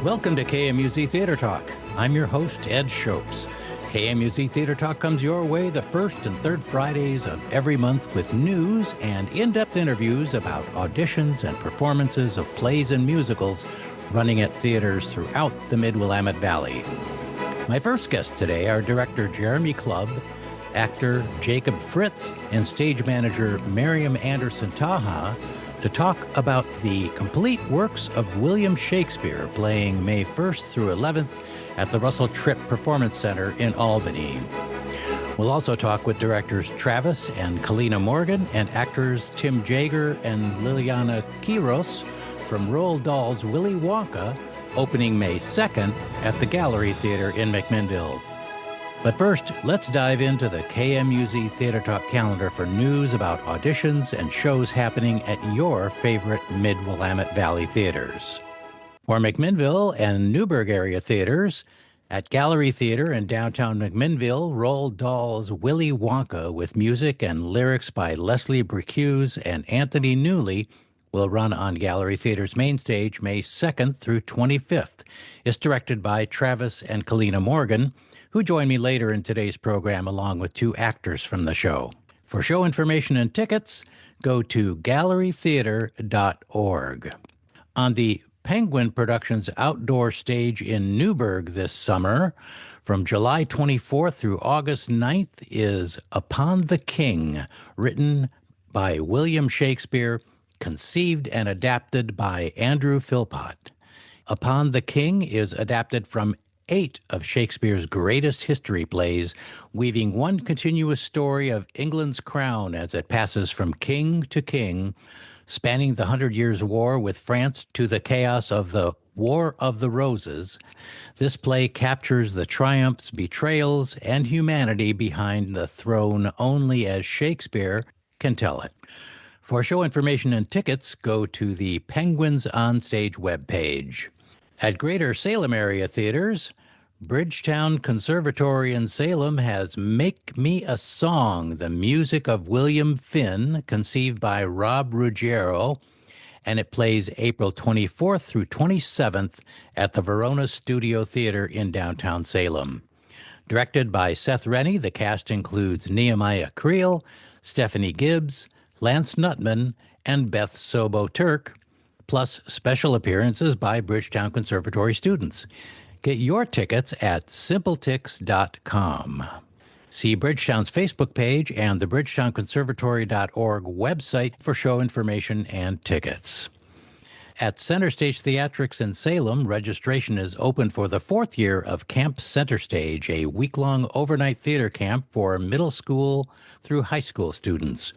Welcome to KMUZ Theater Talk. I'm your host, Ed Shopes. KMUZ Theater Talk comes your way the first and third Fridays of every month with news and in-depth interviews about auditions and performances of plays and musicals running at theaters throughout the Mid-Willamette Valley. My first guests today are director Jeremy Clubb, actor Jacob Fritz, and stage manager Mariam Anderson-Taha to talk about the complete works of William Shakespeare playing May 1st through 11th at the Russel Trip Performance Center in Albany. We'll also talk with directors Travis and Kalina Morgan and actors Tim Jaeger and Liliana Quiroz from Roald Dahl's Willy Wonka, opening May 2nd at the Gallery Theater in McMinnville. But first, let's dive into the KMUZ Theater Talk calendar for news about auditions and shows happening at your favorite Mid-Willamette Valley theaters. For McMinnville and Newburgh area theaters, at Gallery Theater in downtown McMinnville, Roald Dahl's Willy Wonka with music and lyrics by Leslie Bricusse and Anthony Newley will run on Gallery Theater's mainstage May 2nd through 25th. It's directed by Travis and Kalina Morgan, who join me later in today's program along with two actors from the show. For show information and tickets, go to gallerytheater.org. On the Penguin Productions outdoor stage in Newburgh this summer, from July 24th through August 9th, is Upon the King, written by William Shakespeare, conceived and adapted by Andrew Philpott. Upon the King is adapted from 8 of Shakespeare's greatest history plays, weaving one continuous story of England's crown as it passes from king to king, spanning the 100 Years' War with France to the chaos of the War of the Roses. This play captures the triumphs, betrayals, and humanity behind the throne only as Shakespeare can tell it. For show information and tickets, go to the Penguins Onstage webpage. At Greater Salem area theaters, Bridgetown Conservatory in Salem has Make Me a Song, the music of William Finn, conceived by Rob Ruggiero, and it plays April 24th through 27th at the Verona Studio Theater in downtown Salem. Directed by Seth Rennie, the cast includes Nehemiah Creel, Stephanie Gibbs, Lance Nutman, and Beth Sobo-Turk, plus special appearances by Bridgetown Conservatory students. Get your tickets at simpletix.com. See Bridgetown's Facebook page and the bridgetownconservatory.org website for show information and tickets. At Center Stage Theatrics in Salem, registration is open for the 4th year of Camp Center Stage, a week-long overnight theater camp for middle school through high school students.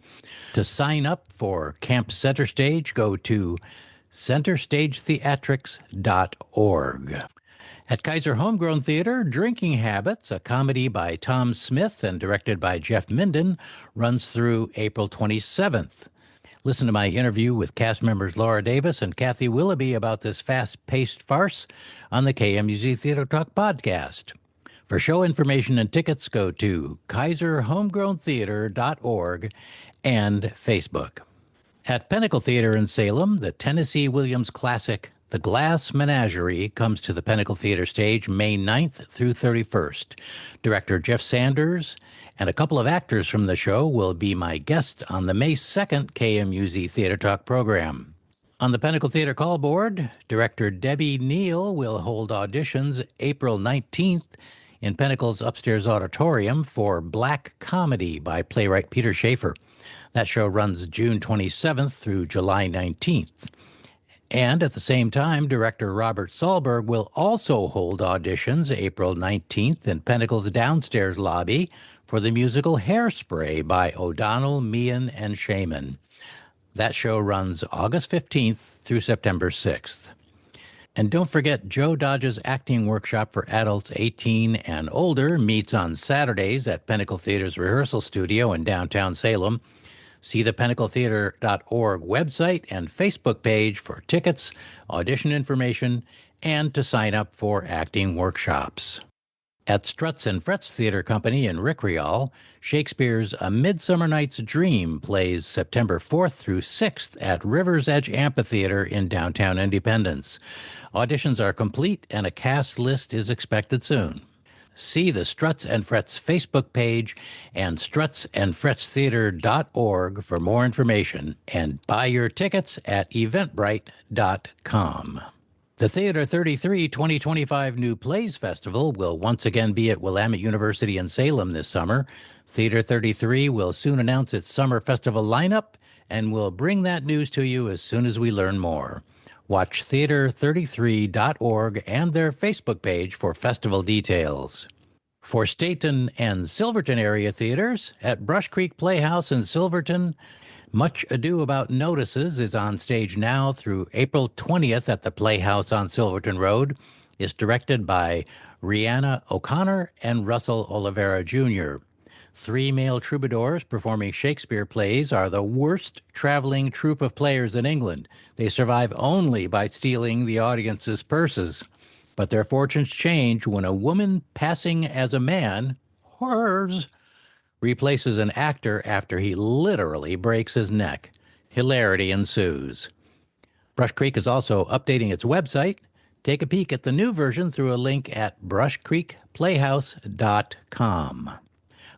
To sign up for Camp Center Stage, go to centerstagetheatrics.org. At Kaiser Homegrown Theater, Drinking Habits, a comedy by Tom Smith and directed by Jeff Minden, runs through April 27th. Listen to my interview with cast members Laura Davis and Kathy Willoughby about this fast-paced farce on the KMUZ Theater Talk podcast. For show information and tickets, go to kaiserhomegrowntheater.org and Facebook. At Pinnacle Theater in Salem, the Tennessee Williams classic The Glass Menagerie comes to the Pinnacle Theater stage May 9th through 31st. Director Jeff Sanders and a couple of actors from the show will be my guests on the May 2nd KMUZ Theater Talk program. On the Pinnacle Theater call board, director Debbie Neal will hold auditions April 19th in Pinnacle's upstairs auditorium for Black Comedy by playwright Peter Schaefer. That show runs June 27th through July 19th. And at the same time, director Robert Sahlberg will also hold auditions April 19th in Pinnacle's downstairs lobby for the musical Hairspray by O'Donnell, Meehan, and Shaman. That show runs August 15th through September 6th. And don't forget, Joe Dodge's acting workshop for adults 18 and older meets on Saturdays at Pinnacle Theater's rehearsal studio in downtown Salem. See the pinnacletheater.org website and Facebook page for tickets, audition information, and to sign up for acting workshops. At Struts and Frets Theater Company in Rickreall, Shakespeare's A Midsummer Night's Dream plays September 4th through 6th at River's Edge Amphitheater in downtown Independence. Auditions are complete and a cast list is expected soon. See the Struts and Frets Facebook page and strutsandfretstheater.org for more information, and buy your tickets at eventbrite.com. The Theater 33 2025 New Plays Festival will once again be at Willamette University in Salem this summer. Theater 33 will soon announce its summer festival lineup, and we'll bring that news to you as soon as we learn more. Watch theater33.org and their Facebook page for festival details. For Stayton and Silverton area theaters, at Brush Creek Playhouse in Silverton, Much Ado About Notices is on stage now through April 20th at the Playhouse on Silverton Road. It's directed by Rihanna O'Connor and Russell Oliveira Jr. Three male troubadours performing Shakespeare plays are the worst traveling troupe of players in England. They survive only by stealing the audience's purses. But their fortunes change when a woman passing as a man, hers, replaces an actor after he literally breaks his neck. Hilarity ensues. Brush Creek is also updating its website. Take a peek at the new version through a link at brushcreekplayhouse.com.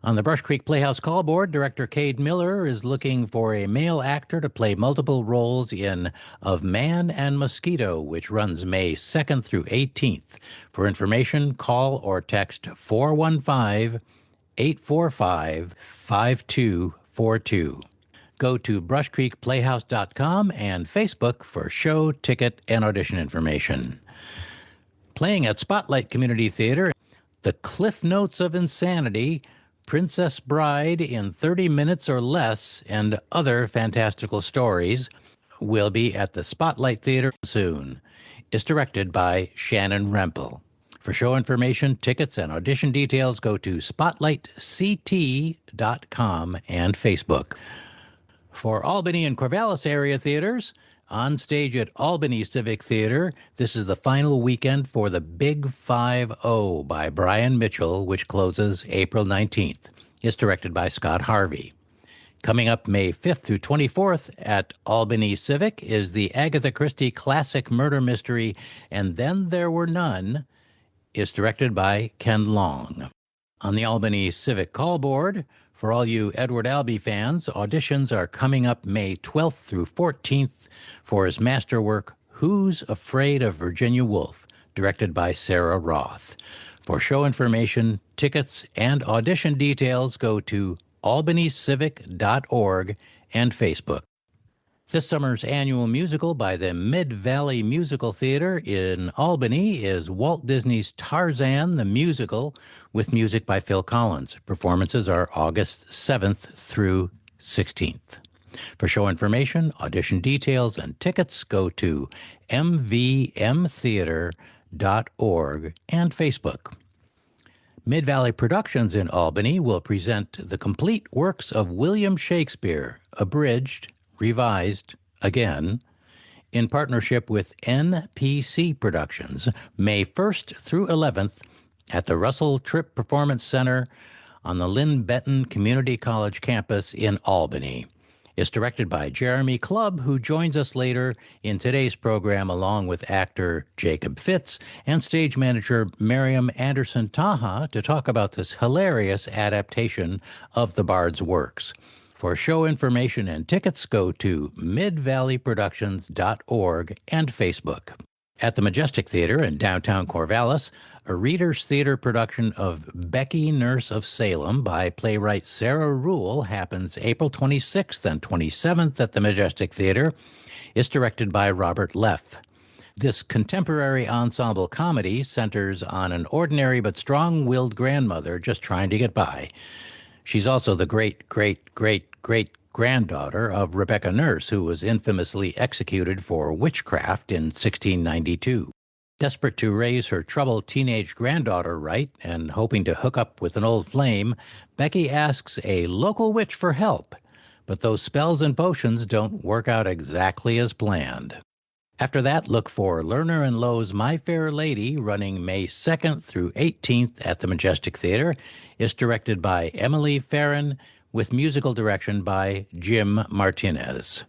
On the Brush Creek Playhouse call board, director Cade Miller is looking for a male actor to play multiple roles in Of Man and Mosquito, which runs May 2nd through 18th. For information, call or text 415-845-5242. Go to brushcreekplayhouse.com and Facebook for show, ticket, and audition information. Playing at Spotlight Community Theater, The Cliff Notes of Insanity, Princess Bride in 30 Minutes or Less, and Other Fantastical Stories will be at the Spotlight Theater soon. It's directed by Shannon Rempel. For show information, tickets, and audition details, go to spotlightct.com and Facebook. For Albany and Corvallis area theaters, on stage at Albany Civic Theater, this is the final weekend for The Big 5-0 by Brian Mitchell, which closes April 19th. It's directed by Scott Harvey. Coming up May 5th through 24th at Albany Civic is the Agatha Christie classic murder mystery, And Then There Were None. It's directed by Ken Long. On the Albany Civic call board, for all you Edward Albee fans, auditions are coming up May 12th through 14th for his masterwork, Who's Afraid of Virginia Woolf, directed by Sarah Roth. For show information, tickets, and audition details, go to albanycivic.org and Facebook. This summer's annual musical by the Mid-Valley Musical Theater in Albany is Walt Disney's Tarzan the Musical, with music by Phil Collins. Performances are August 7th through 16th. For show information, audition details, and tickets, go to mvmtheater.org and Facebook. Mid-Valley Productions in Albany will present the complete works of William Shakespeare, abridged, revised, again, in partnership with NPC Productions, May 1st through 11th at the Russel Trip Performance Center on the Linn-Benton Community College campus in Albany. It's directed by Jeremy Clubb, who joins us later in today's program along with actor Jacob Fitz and stage manager Mariam Anderson-Taha to talk about this hilarious adaptation of the Bard's works. For show information and tickets, go to midvalleyproductions.org and Facebook. At the Majestic Theater in downtown Corvallis, a Reader's Theater production of Becky, Nurse of Salem by playwright Sarah Ruhl happens April 26th and 27th at the Majestic Theater. It's directed by Robert Leff. This contemporary ensemble comedy centers on an ordinary but strong-willed grandmother just trying to get by. She's also the great-great-great-great-granddaughter of Rebecca Nurse, who was infamously executed for witchcraft in 1692. Desperate to raise her troubled teenage granddaughter right and hoping to hook up with an old flame, Becky asks a local witch for help, but those spells and potions don't work out exactly as planned. After that, look for Lerner and Lowe's My Fair Lady, running May 2nd through 18th at the Majestic Theater. It's directed by Emily Farron, with musical direction by Jim Martinez.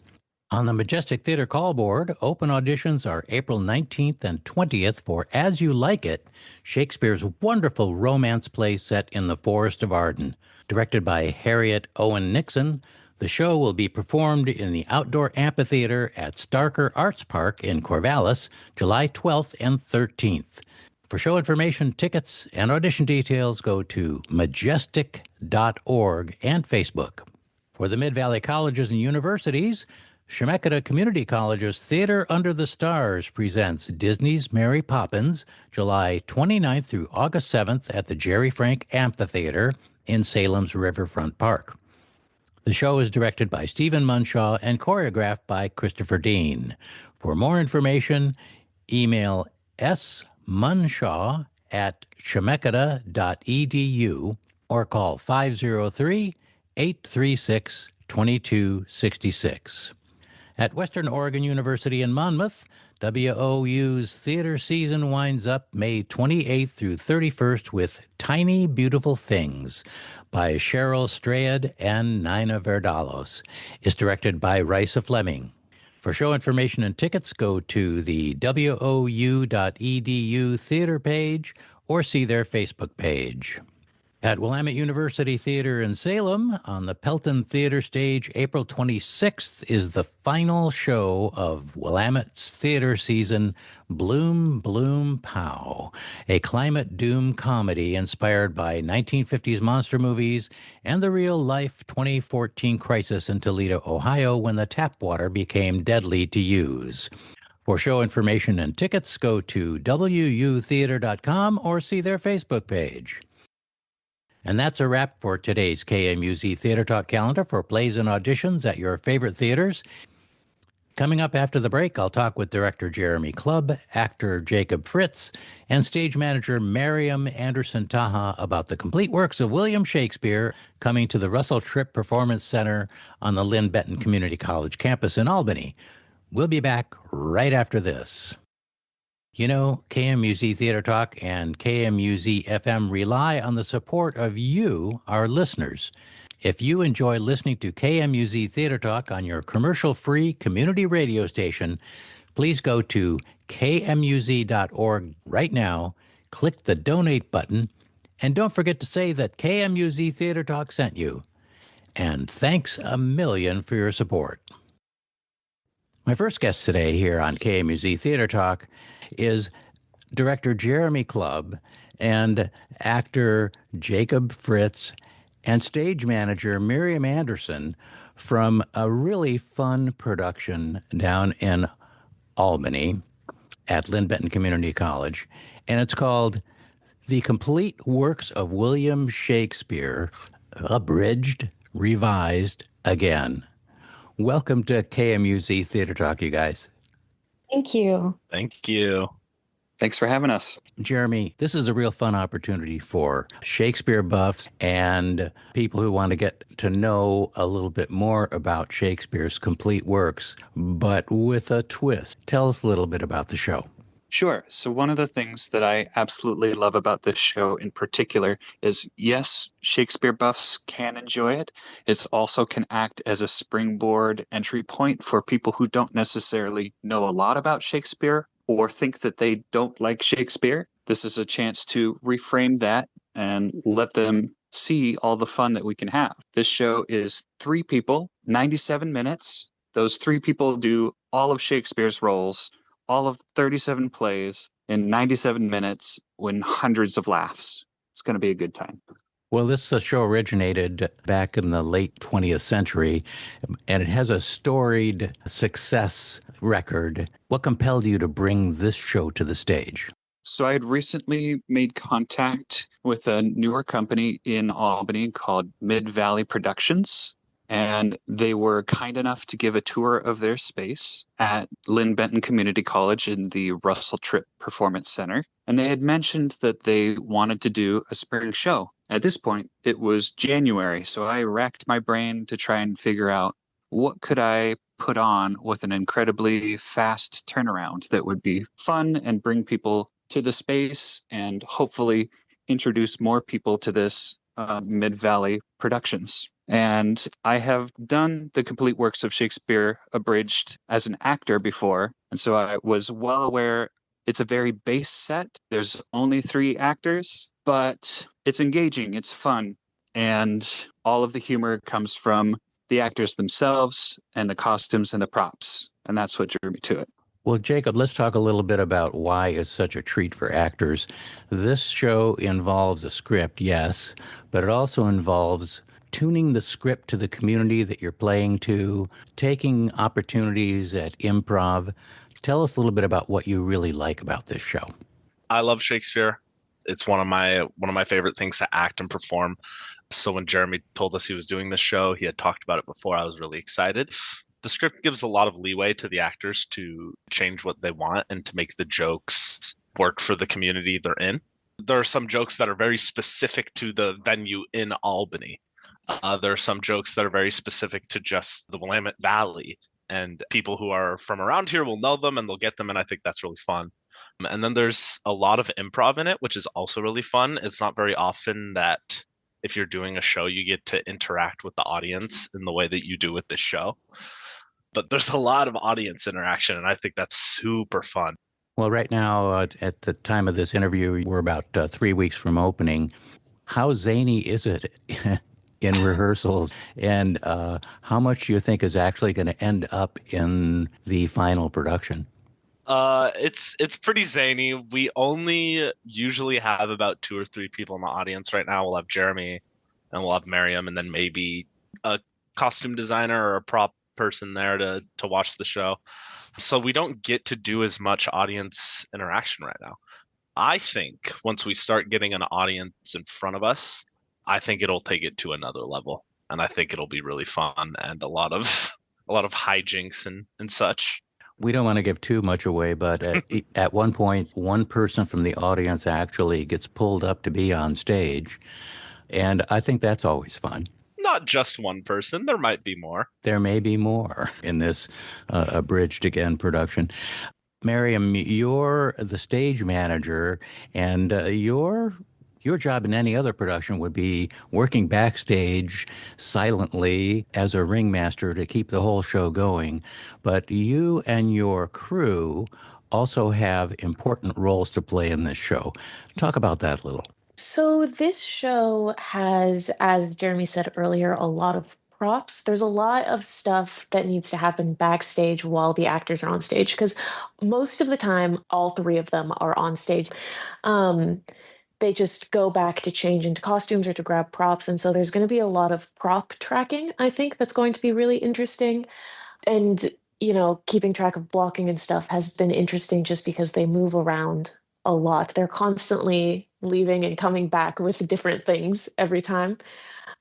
On the Majestic Theater call board, open auditions are April 19th and 20th for As You Like It, Shakespeare's wonderful romance play set in the Forest of Arden. Directed by Harriet Owen Nixon, the show will be performed in the outdoor amphitheater at Starker Arts Park in Corvallis, July 12th and 13th. For show information, tickets, and audition details, go to majestic.org and Facebook. For the Mid-Valley Colleges and Universities, Chemeketa Community College's Theater Under the Stars presents Disney's Mary Poppins, July 29th through August 7th at the Jerry Frank Amphitheater in Salem's Riverfront Park. The show is directed by Stephen Munshaw and choreographed by Christopher Dean. For more information, email smunshaw@chemeketa.edu or call 503-836-2266. At Western Oregon University in Monmouth, WOU's theater season winds up May 28th through 31st with Tiny Beautiful Things by Cheryl Strayed and Nina Verdalos. It's directed by Risa Fleming. For show information and tickets, go to the wou.edu theater page or see their Facebook page. At Willamette University Theater in Salem, on the Pelton Theater stage, April 26th is the final show of Willamette's theater season, Bloom, Bloom, Pow, a climate doom comedy inspired by 1950s monster movies and the real-life 2014 crisis in Toledo, Ohio, when the tap water became deadly to use. For show information and tickets, go to wutheater.com or see their Facebook page. And that's a wrap for today's KMUZ Theater Talk calendar for plays and auditions at your favorite theaters. Coming up after the break, I'll talk with director Jeremy Clubb, actor Jacob Fritz, and stage manager Mariam Anderson-Taha about the complete works of William Shakespeare coming to the Russel Trip Performance Center on the Linn-Benton Community College campus in Albany. We'll be back right after this. You know, KMUZ Theater Talk and KMUZ FM rely on the support of you, our listeners. If you enjoy listening to KMUZ Theater Talk on your commercial-free community radio station, please go to kmuz.org right now, click the donate button, and don't forget to say that KMUZ Theater Talk sent you. And thanks a million for your support. My first guest today here on KMUZ Theater Talk is director Jeremy Clubb and actor Jacob Fritz and stage manager Mariam Anderson from a really fun production down in Albany at Linn-Benton Community College. And it's called The Complete Works of William Shakespeare, Abridged, Revised, Again. Welcome to KMUZ Theater Talk, you guys. Thank you. Thank you. Thanks for having us. Jeremy, this is a real fun opportunity for Shakespeare buffs and people who want to get to know a little bit more about Shakespeare's complete works, but with a twist. Tell us a little bit about the show. Sure. So one of the things that I absolutely love about this show in particular is, yes, Shakespeare buffs can enjoy it. It also can act as a springboard entry point for people who don't necessarily know a lot about Shakespeare or think that they don't like Shakespeare. This is a chance to reframe that and let them see all the fun that we can have. This show is 3 people, 97 minutes. Those 3 people do all of Shakespeare's roles, all of 37 plays in 97 minutes, with hundreds of laughs. It's going to be a good time. Well, this show originated back in the late 20th century, and it has a storied success record. What compelled you to bring this show to the stage? So I had recently made contact with a newer company in Albany called Mid-Valley Productions. And they were kind enough to give a tour of their space at Linn-Benton Community College in the Russel Trip Performance Center. And they had mentioned that they wanted to do a spring show. At this point, it was January, so I racked my brain to try and figure out what could I put on with an incredibly fast turnaround that would be fun and bring people to the space and hopefully introduce more people to this Mid-Valley Productions. And I have done the complete works of Shakespeare abridged as an actor before, and so I was well aware it's a very base set. There's only 3 actors, but it's engaging, it's fun, and all of the humor comes from the actors themselves and the costumes and the props. And that's what drew me to it. Well, Jacob, let's talk a little bit about why it's such a treat for actors. This show involves a script, yes, but it also involves tuning the script to the community that you're playing to, taking opportunities at improv. Tell us a little bit about what you really like about this show. I love Shakespeare. It's one of my favorite things to act and perform. So when Jeremy told us he was doing this show, he had talked about it before. I was really excited. The script gives a lot of leeway to the actors to change what they want and to make the jokes work for the community they're in. There are some jokes that are very specific to the venue in Albany. There are some jokes that are very specific to just the Willamette Valley, and people who are from around here will know them and they'll get them, and I think that's really fun. And then there's a lot of improv in it, which is also really fun. It's not very often that if you're doing a show, you get to interact with the audience in the way that you do with this show. But there's a lot of audience interaction, and I think that's super fun. Well, right now, at the time of this interview, we're about 3 weeks from opening. How zany is it in rehearsals? And how much do you think is actually going to end up in the final production? It's pretty zany. We only usually have about 2 or 3 people in the audience right now. We'll have Jeremy and we'll have Mariam, and then maybe a costume designer or a prop person there to watch the show. So we don't get to do as much audience interaction right now. I think once we start getting an audience in front of us, I think it'll take it to another level. And I think it'll be really fun and a lot of hijinks and such. We don't want to give too much away, but at one point, one person from the audience actually gets pulled up to be on stage. And I think that's always fun. Not just one person. There might be more. There may be more in this abridged again production. Mariam, you're the stage manager, and your job in any other production would be working backstage silently as a ringmaster to keep the whole show going. But you and your crew also have important roles to play in this show. Talk about that a little. So this show has, as Jeremy said earlier, a lot of props. There's a lot of stuff that needs to happen backstage while the actors are on stage, because most of the time, all 3 of them are on stage. They just go back to change into costumes or to grab props. And so there's going to be a lot of prop tracking, I think, that's going to be really interesting. And, keeping track of blocking and stuff has been interesting just because they move around a lot. They're constantly leaving and coming back with different things every time.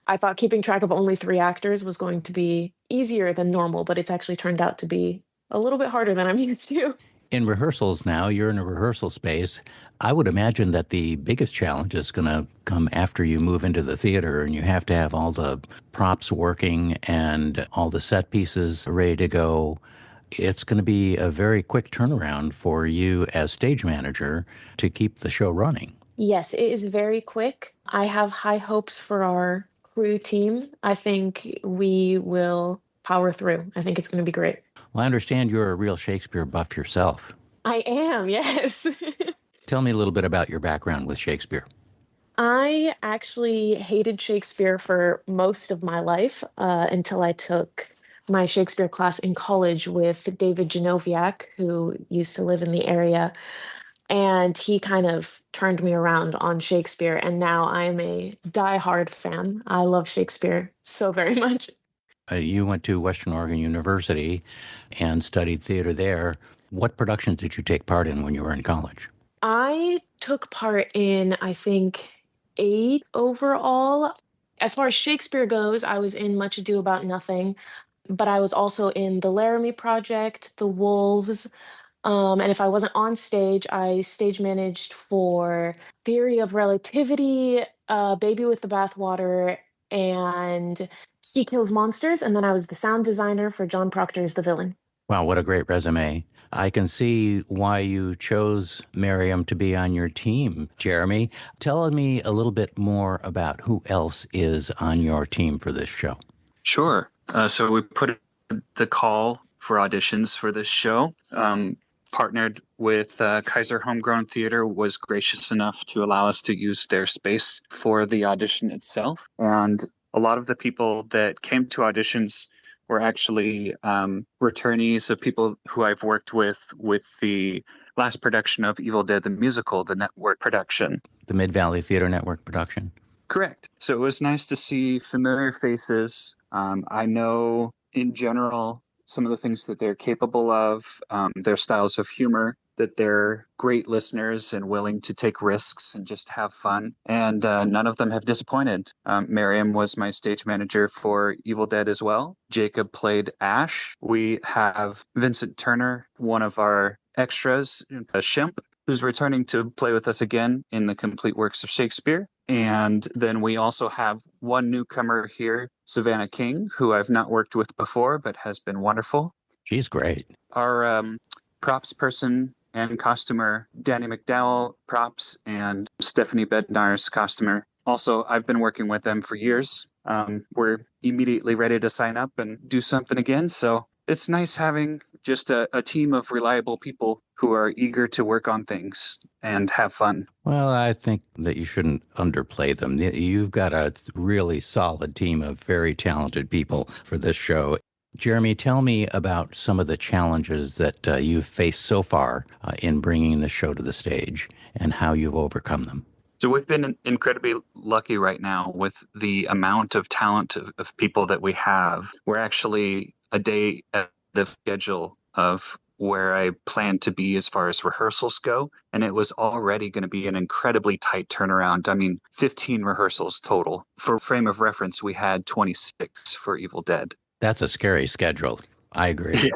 I thought keeping track of only 3 actors was going to be easier than normal, but it's actually turned out to be a little bit harder than I'm used to. In rehearsals now, you're in a rehearsal space. I would imagine that the biggest challenge is going to come after you move into the theater and you have to have all the props working and all the set pieces ready to go. It's going to be a very quick turnaround for you as stage manager to keep the show running. Yes, it is very quick. I have high hopes for our crew team. I think we will power through. I think it's going to be great. Well, I understand you're a real Shakespeare buff yourself. I am, yes. Tell me a little bit about your background with Shakespeare. I actually hated Shakespeare for most of my life until I took my Shakespeare class in college with David Genoviak, who used to live in the area. And he kind of turned me around on Shakespeare. And now I'm a diehard fan. I love Shakespeare so very much. You went to Western Oregon University and studied theater there. What productions did you take part in when you were in college? I took part in, I think, 8 overall. As far as Shakespeare goes, I was in Much Ado About Nothing, but I was also in The Laramie Project, The Wolves, and if I wasn't on stage, I stage managed for Theory of Relativity, Baby with the Bathwater, and She Kills Monsters, and then I was the sound designer for John Proctor's The Villain. Wow, what a great resume. I can see why you chose Mariam to be on your team. Jeremy, tell me a little bit more about who else is on your team for this show. Sure. So we put the call for auditions for this show. Partnered with Kaiser Homegrown Theater, was gracious enough to allow us to use their space for the audition itself. And a lot of the people that came to auditions were actually returnees of people who I've worked with the last production of Evil Dead the Musical, the network production. The Mid-Valley Theater Network production. Correct. So it was nice to see familiar faces. I know in general some of the things that they're capable of, their styles of humor, that they're great listeners and willing to take risks and just have fun. And none of them have disappointed. Mariam was my stage manager for Evil Dead as well. Jacob played Ash. We have Vincent Turner, one of our extras, a Shemp, who's returning to play with us again in the complete works of Shakespeare. And then we also have one newcomer here, Savannah King, who I've not worked with before, but has been wonderful. She's great. Our props person and costumer, Danny McDowell, props, and Stephanie Bednar's costumer. Also, I've been working with them for years. We're immediately ready to sign up and do something again. So it's nice having just a team of reliable people who are eager to work on things and have fun. Well, I think that you shouldn't underplay them. You've got a really solid team of very talented people for this show. Jeremy, tell me about some of the challenges that you've faced so far in bringing the show to the stage and how you've overcome them. So we've been incredibly lucky right now with the amount of talent of people that we have. We're actually a day at the schedule of where I planned to be as far as rehearsals go. And it was already going to be an incredibly tight turnaround. I mean, 15 rehearsals total. For frame of reference, we had 26 for Evil Dead. That's a scary schedule. I agree.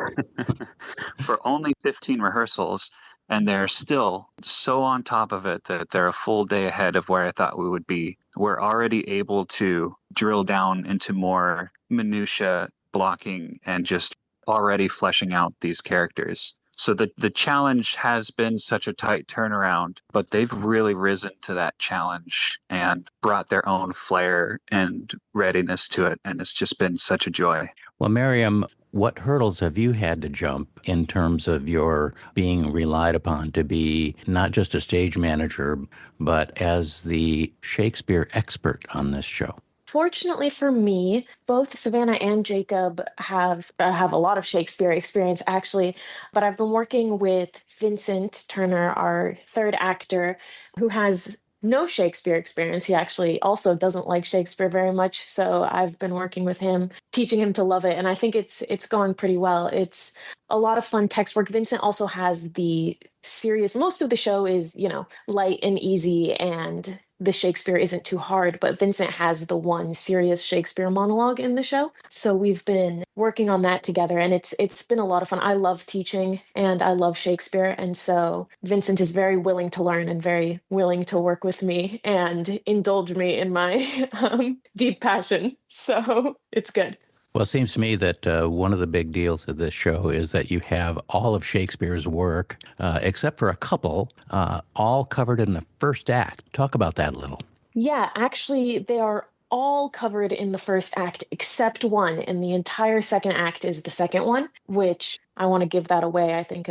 For only 15 rehearsals, and they're still so on top of it that they're a full day ahead of where I thought we would be. We're already able to drill down into more minutia blocking and just already fleshing out these characters. So the challenge has been such a tight turnaround, but they've really risen to that challenge and brought their own flair and readiness to it. And it's just been such a joy. Well, Mariam, what hurdles have you had to jump in terms of your being relied upon to be not just a stage manager, but as the Shakespeare expert on this show? Fortunately for me, both Savannah and Jacob have a lot of Shakespeare experience, actually, but I've been working with Vincent Turner, our third actor, who has no Shakespeare experience. He actually also doesn't like Shakespeare very much, so I've been working with him, teaching him to love it, and I think it's going pretty well. It's a lot of fun text work. Vincent also has the serious, most of the show is, light and easy, and the Shakespeare isn't too hard, but Vincent has the one serious Shakespeare monologue in the show. So we've been working on that together, and it's been a lot of fun. I love teaching and I love Shakespeare, and so Vincent is very willing to learn and very willing to work with me and indulge me in my deep passion. So it's good. Well, it seems to me that one of the big deals of this show is that you have all of Shakespeare's work, except for a couple, all covered in the first act. Talk about that a little. Yeah, actually, they are all covered in the first act except one, and the entire second act is the second one, which I want to give that away. I think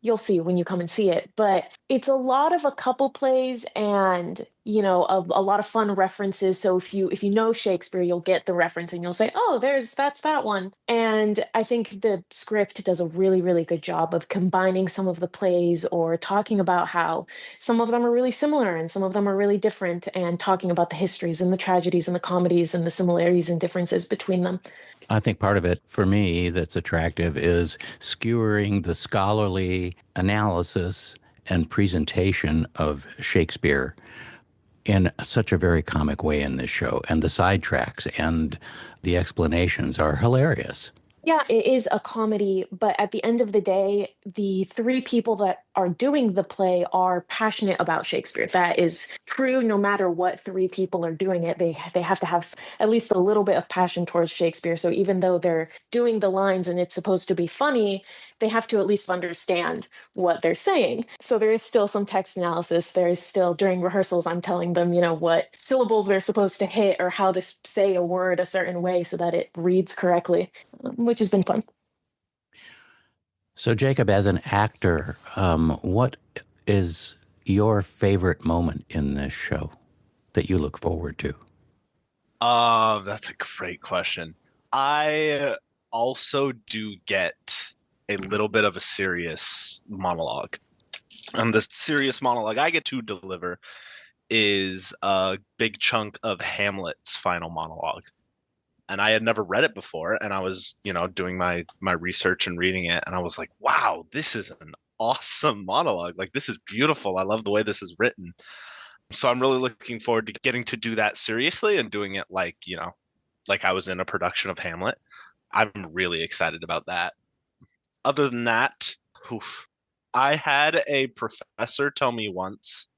you'll see when you come and see it. But it's a lot of a couple plays and, a lot of fun references. So if you know Shakespeare, you'll get the reference and you'll say, oh, that's that one. And I think the script does a really, really good job of combining some of the plays or talking about how some of them are really similar and some of them are really different, and talking about the histories and the tragedies and the comedies and the similarities and differences between them. I think part of it, for me, that's attractive is skewering the scholarly analysis and presentation of Shakespeare in such a very comic way in this show. And the sidetracks and the explanations are hilarious. Yeah, it is a comedy, but at the end of the day, the three people that are doing the play are passionate about Shakespeare. That is true no matter what three people are doing it. They have to have at least a little bit of passion towards Shakespeare. So even though they're doing the lines and it's supposed to be funny, they have to at least understand what they're saying. So there is still some text analysis. There is still, during rehearsals, I'm telling them, what syllables they're supposed to hit or how to say a word a certain way so that it reads correctly, which has been fun. So, Jacob, as an actor, what is your favorite moment in this show that you look forward to? That's a great question. I also do get a little bit of a serious monologue. And the serious monologue I get to deliver is a big chunk of Hamlet's final monologue. And I had never read it before, and I was, doing my research and reading it, and I was like, wow, this is an awesome monologue. Like, this is beautiful. I love the way this is written. So I'm really looking forward to getting to do that seriously and doing it like I was in a production of Hamlet. I'm really excited about that. Other than that, I had a professor tell me once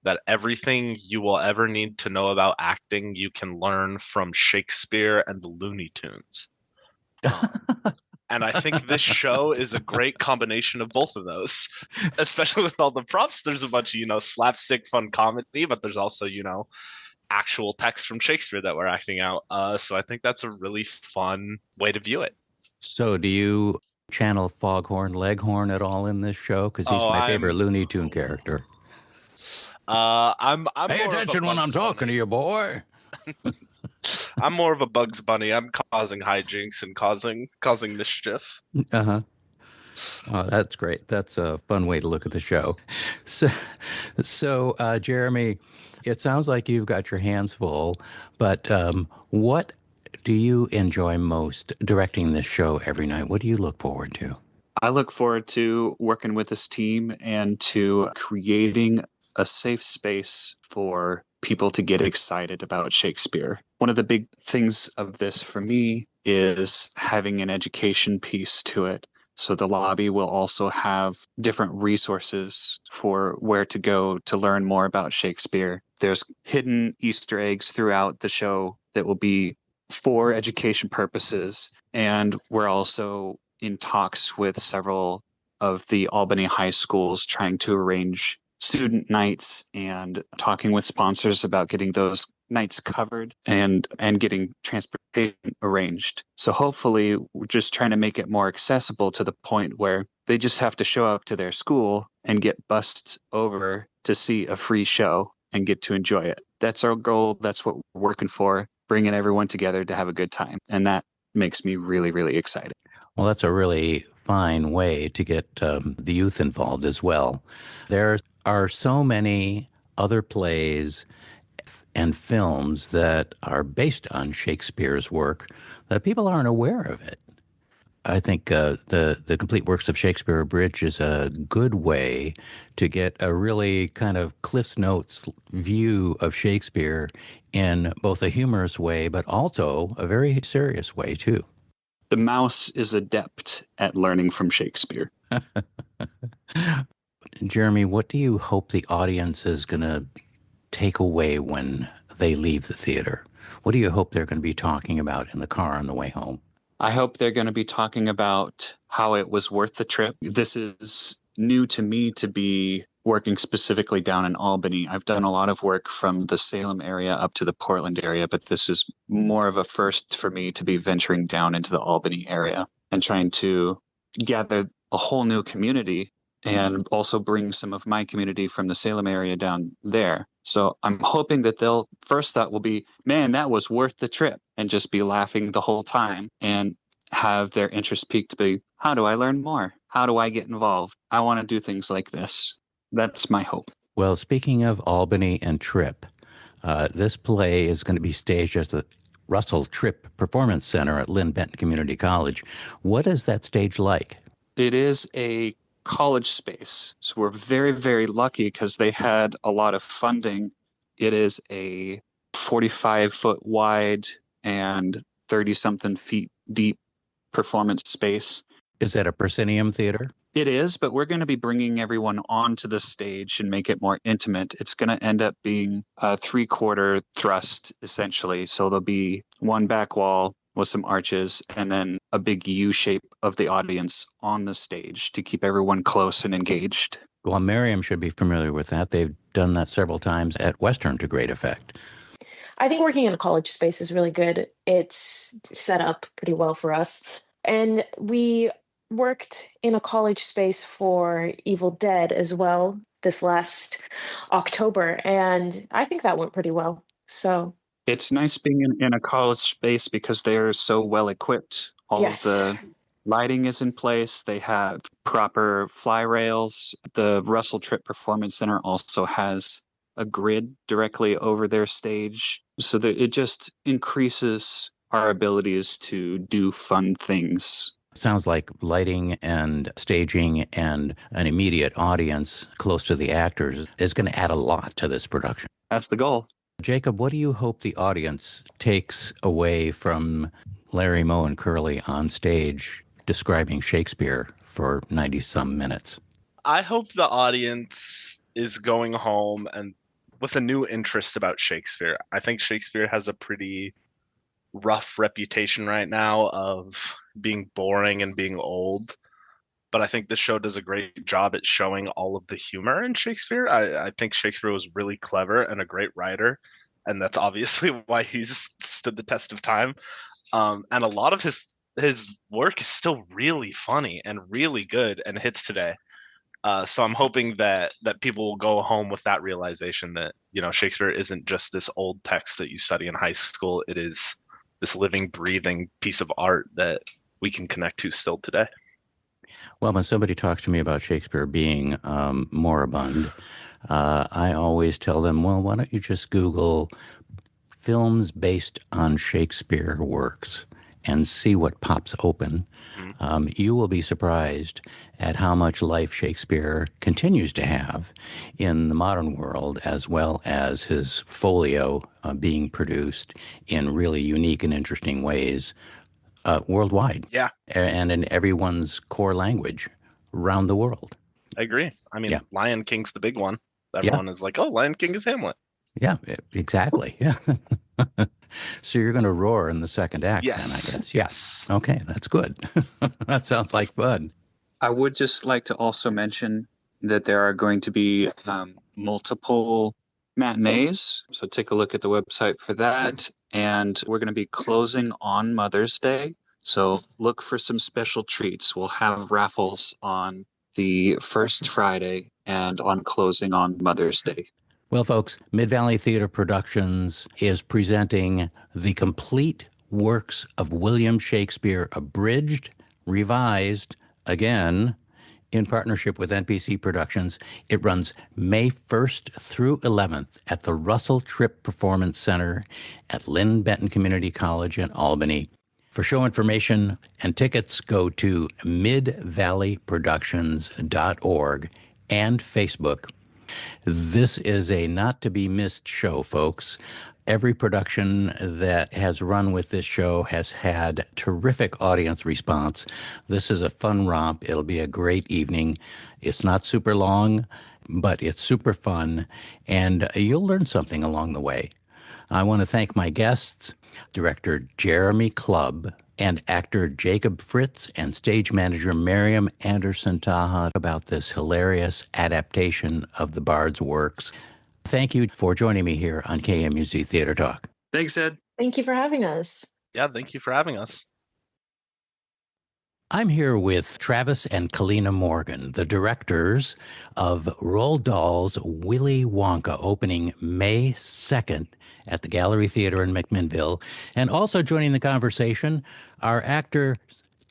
that everything you will ever need to know about acting, you can learn from Shakespeare and the Looney Tunes. And I think this show is a great combination of both of those, especially with all the props. There's a bunch of, slapstick fun comedy, but there's also, actual text from Shakespeare that we're acting out. So I think that's a really fun way to view it. So do you channel Foghorn Leghorn at all in this show? Because he's my favorite Looney Tune character. I'm Pay attention when I'm talking to you, boy. I'm more of a Bugs Bunny. I'm causing hijinks and causing mischief. Uh-huh. Oh, that's great. That's a fun way to look at the show. So, Jeremy, it sounds like you've got your hands full, but what do you enjoy most directing this show every night? What do you look forward to? I look forward to working with this team and to creating a safe space for people to get excited about Shakespeare. One of the big things of this for me is having an education piece to it. So the lobby will also have different resources for where to go to learn more about Shakespeare. There's hidden Easter eggs throughout the show that will be for education purposes. And we're also in talks with several of the Albany high schools trying to arrange student nights and talking with sponsors about getting those nights covered and getting transportation arranged. So hopefully we're just trying to make it more accessible to the point where they just have to show up to their school and get bussed over to see a free show and get to enjoy it. That's our goal. That's what we're working for, bringing everyone together to have a good time. And that makes me really, really excited. Well, that's a really fine way to get the youth involved as well. There are so many other plays and films that are based on Shakespeare's work that people aren't aware of it. I think the Complete Works of Shakespeare Abridged is a good way to get a really kind of Cliff's Notes view of Shakespeare in both a humorous way, but also a very serious way, too. The mouse is adept at learning from Shakespeare. Jeremy, what do you hope the audience is going to take away when they leave the theater? What do you hope they're going to be talking about in the car on the way home? I hope they're going to be talking about how it was worth the trip. This is new to me to be working specifically down in Albany. I've done a lot of work from the Salem area up to the Portland area, but this is more of a first for me to be venturing down into the Albany area and trying to gather a whole new community and also bring some of my community from the Salem area down there. So I'm hoping that first thought will be, man, that was worth the trip, and just be laughing the whole time and have their interest peaked to be, how do I learn more? How do I get involved? I want to do things like this. That's my hope. Well, speaking of Albany and Trip, this play is going to be staged at the Russel Trip Performance Center at Linn-Benton Community College. What is that stage like? It is a college space. So we're very, very lucky because they had a lot of funding. It is a 45-foot wide and 30-something feet deep performance space. Is that a proscenium theater? It is, but we're going to be bringing everyone onto the stage and make it more intimate. It's going to end up being a 3/4 thrust, essentially. So there'll be one back wall with some arches and then a big U shape of the audience on the stage to keep everyone close and engaged. Well, Mariam should be familiar with that. They've done that several times at Western to great effect. I think working in a college space is really good. It's set up pretty well for us. And we worked in a college space for Evil Dead as well this last October, and I think that went pretty well. So It's nice being in a college space because they're so well equipped. All of yes. the lighting is in place. They have proper fly rails. The Russel Trip Performance Center also has a grid directly over their stage, so that it just increases our abilities to do fun things. Sounds like lighting and staging and an immediate audience close to the actors is going to add a lot to this production. That's the goal. Jacob, what do you hope the audience takes away from Larry, Moe, and Curly on stage describing Shakespeare for 90-some minutes? I hope the audience is going home and with a new interest about Shakespeare. I think Shakespeare has a pretty rough reputation right now of being boring and being old. But I think this show does a great job at showing all of the humor in Shakespeare. I think Shakespeare was really clever and a great writer, and that's obviously why he's stood the test of time. And a lot of his work is still really funny and really good and hits today. So I'm hoping that people will go home with that realization that, you know, Shakespeare isn't just this old text that you study in high school. It is this living, breathing piece of art that we can connect to still today. Well, when somebody talks to me about Shakespeare being moribund, I always tell them, well, why don't you just Google films based on Shakespeare works and see what pops open. You will be surprised at how much life Shakespeare continues to have in the modern world, as well as his folio being produced in really unique and interesting ways worldwide. Yeah. And in everyone's core language around the world. I agree. I mean, Yeah. Lion King's the big one. Everyone is like, oh, Lion King is Hamlet. Yeah, exactly. Yeah. So you're going to roar in the second act then, I guess. Yes. Okay, that's good. That sounds like fun. I would just like to also mention that there are going to be multiple matinees. So take a look at the website for that. And we're going to be closing on Mother's Day. So look for some special treats. We'll have raffles on the first Friday and on closing on Mother's Day. Well, folks, Mid-Valley Theater Productions is presenting the complete works of William Shakespeare, abridged, revised, again, in partnership with NPC Productions. It runs May 1st through 11th at the Russel Trip Performance Center at Linn-Benton Community College in Albany. For show information and tickets, go to midvalleyproductions.org and Facebook. This is a not-to-be-missed show, folks. Every production that has run with this show has had terrific audience response. This is a fun romp. It'll be a great evening. It's not super long, but it's super fun, and you'll learn something along the way. I want to thank my guests, Director Jeremy Clubb, and actor Jacob Fritz and stage manager Mariam Anderson-Taha about this hilarious adaptation of the Bard's works. Thank you for joining me here on KMUZ Theater Talk. Thanks, Ed. Thank you for having us. Yeah, thank you for having us. I'm here with Travis and Kalina Morgan, the directors of Roald Dahl's Willy Wonka, opening May 2nd at the Gallery Theater in McMinnville. And also joining the conversation are actor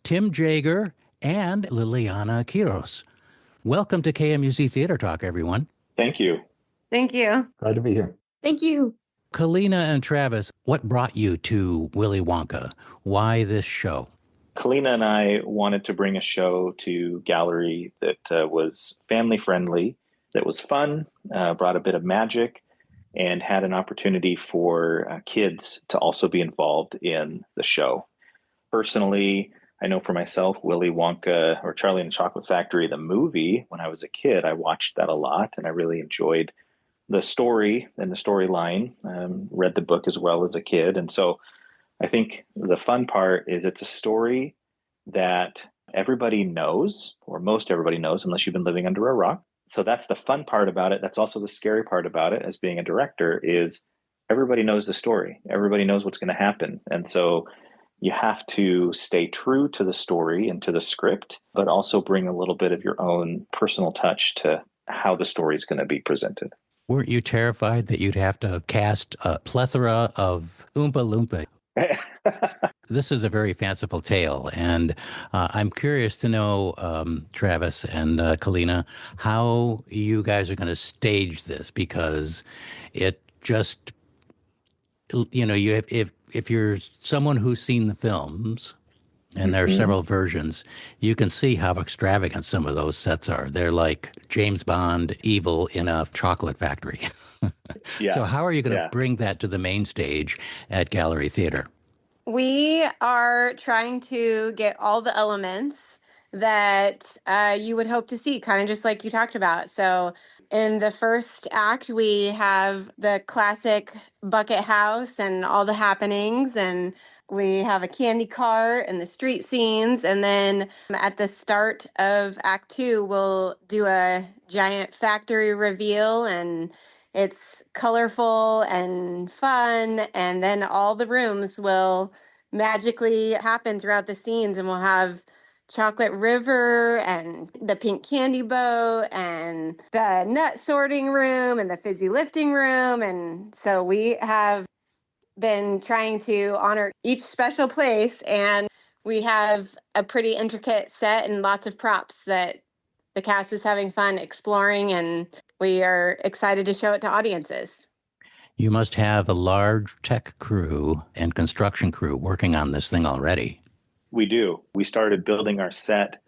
Tim Jaeger and Liliana Quiroz. Welcome to KMUZ Theater Talk, everyone. Thank you. Thank you. Glad to be here. Thank you. Kalina and Travis, what brought you to Willy Wonka? Why this show? Kalina and I wanted to bring a show to Gallery that was family friendly, that was fun, brought a bit of magic, and had an opportunity for kids to also be involved in the show. Personally, I know for myself, Willy Wonka or Charlie and the Chocolate Factory, the movie, when I was a kid, I watched that a lot and I really enjoyed the story and the storyline. Read the book as well as a kid. And so I think the fun part is it's a story that everybody knows, or most everybody knows, unless you've been living under a rock. So that's the fun part about it. That's also the scary part about it as being a director is everybody knows the story. Everybody knows what's going to happen. And so you have to stay true to the story and to the script, but also bring a little bit of your own personal touch to how the story is going to be presented. Weren't you terrified that you'd have to cast a plethora of Oompa Loompa? This is a very fanciful tale, and I'm curious to know, Travis and Kalina, how you guys are going to stage this, because it just, you have, if you're someone who's seen the films, and there are several versions, you can see how extravagant some of those sets are. They're like James Bond evil in a chocolate factory. Yeah. So how are you going to bring that to the main stage at Gallery Theater? We are trying to get all the elements that you would hope to see, kind of just like you talked about. So in the first act, we have the classic bucket house and all the happenings, and we have a candy cart and the street scenes. And then at the start of Act 2, we'll do a giant factory reveal, and it's colorful and fun. And then all the rooms will magically happen throughout the scenes, and we'll have Chocolate River and the pink candy boat and the nut sorting room and the fizzy lifting room. And so we have been trying to honor each special place, and we have a pretty intricate set and lots of props that the cast is having fun exploring, and we are excited to show it to audiences. You must have a large tech crew and construction crew working on this thing already. We do. We started building our set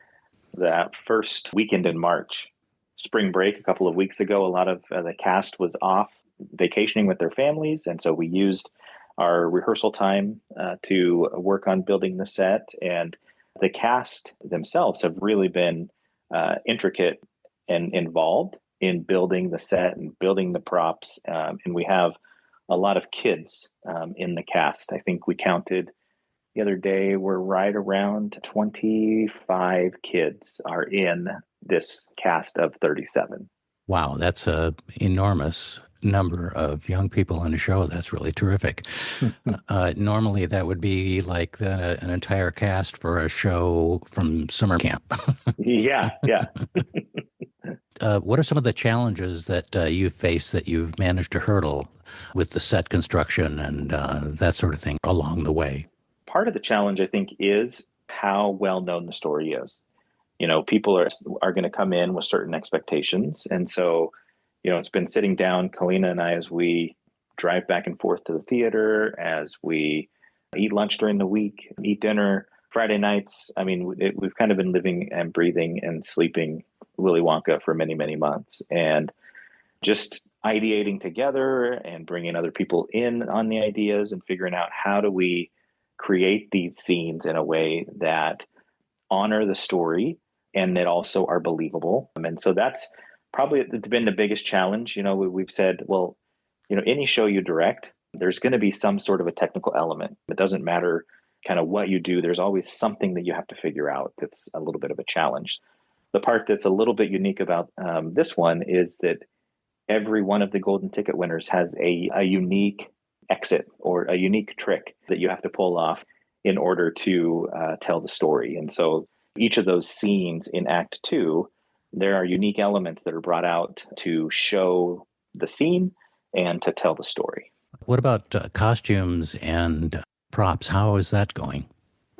that first weekend in March. Spring break a couple of weeks ago, a lot of the cast was off vacationing with their families. And so we used our rehearsal time to work on building the set. And the cast themselves have really been intricate and involved in building the set and building the props. And we have a lot of kids in the cast. I think we counted the other day, we're right around 25 kids are in this cast of 37. Wow, that's an enormous number of young people in a show. That's really terrific. Normally, that would be like an entire cast for a show from summer camp. Yeah. What are some of the challenges that you've faced that you've managed to hurdle with the set construction and that sort of thing along the way? Part of the challenge, I think, is how well known the story is. People are going to come in with certain expectations. And so, it's been sitting down, Kalina and I, as we drive back and forth to the theater, as we eat lunch during the week, eat dinner, Friday nights. I mean, we've kind of been living and breathing and sleeping Willy Wonka for many, many months. And just ideating together and bringing other people in on the ideas and figuring out how do we create these scenes in a way that honor the story and that also are believable. And so that's probably been the biggest challenge. We've said, well, any show you direct, there's going to be some sort of a technical element. It doesn't matter kind of what you do. There's always something that you have to figure out that's a little bit of a challenge. The part that's a little bit unique about this one is that every one of the golden ticket winners has a unique exit or a unique trick that you have to pull off in order to tell the story. And so each of those scenes in Act 2, there are unique elements that are brought out to show the scene and to tell the story. What about costumes and props? How is that going?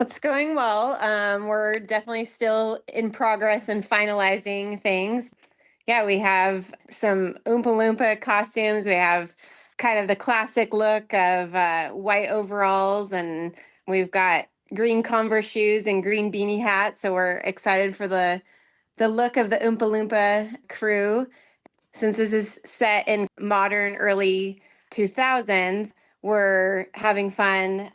It's going well. We're definitely still in progress and finalizing things. Yeah, we have some Oompa Loompa costumes. We have kind of the classic look of white overalls, and we've got green Converse shoes and green beanie hats. So we're excited for the look of the Oompa Loompa crew. Since this is set in modern early 2000s, we're having fun